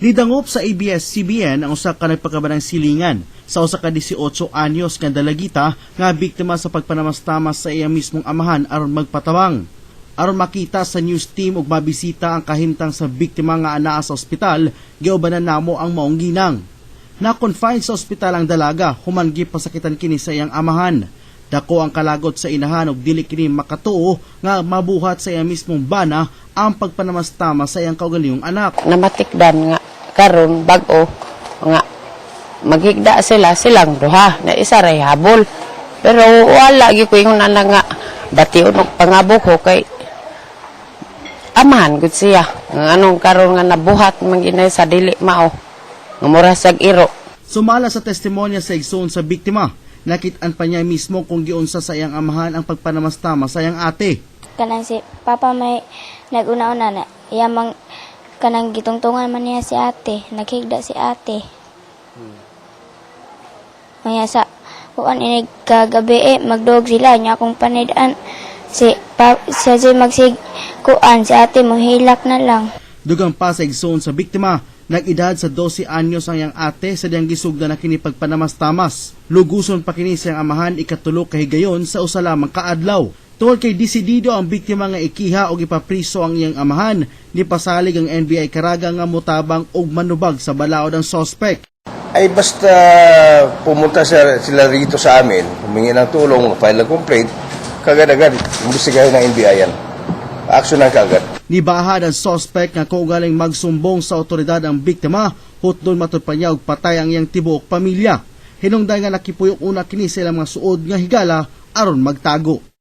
Nidangop sa ABS-CBN ang usa ka nagpakabanang silingan sa usa ka 18 anyos nga dalagita nga biktima sa pagpanamastamas sa iya mismong amahan aron magpatabang. Aron makita sa news team ug mabisita ang kahimtang sa biktima nga anaa sa ospital, giubanan namo ang maong ginang. Na-confine sa ospital ang dalaga human gipasakitan kini sa iyang amahan. Dako ang kalagot sa inahan ug dili kini makatuo nga mabuhat sa iya mismong bana ang pagpanamastama sa iyang kaugalingong anak. Namatikdan nga karon bag-o nga maghigda silang duha na isa ray habol, pero wala gi ko ingon ana nga bation og pangabok ko kay amahan gud siya nga anong karon nga nabuhat man ginay sa dili mao nga mura sag iro. Sumala sa testimonya sa igsoon sa biktima, nakit-an pa niya mismo kung giunsa sa iyang amahan ang pagpanamastama sa iyang ate. Kanang si Papa may nag-una-una na yamang kanang gitungtungan man niya si ate, naghigda si ate. Maya sa kuan ini kagabi magdog sila niya akong panidaan siya magsig kuan si ate manghilak na lang. Dugang pa sa igsoon sa biktima, nag-edad sa 12 anyos ang iyang ate sa diyang gisugda na kini pagpanamastamas. Luguson pa kini siyang amahan ikatulo kahigayon sa usa lamang kaadlaw. Tungod kay desidido ang biktima nga ikiha o ipapriso ang iyang amahan, nipasalig ang NBI Caraga nga mutabang og manubag sa balaod ang sospek. Ay basta pumunta sila rito sa amin, humingi ng tulong, file ng complaint, kagad-agad, imbestigahin ng NBI yan. Action ng kagad. Nibahad ang sospek nga kaugaling magsumbong sa otoridad ang biktima, hutdon matud pa niya og patay ang iyang tibuok pamilya. Hinungday nga nakipuyok una kini sa ilang mga suod nga higala aron magtago.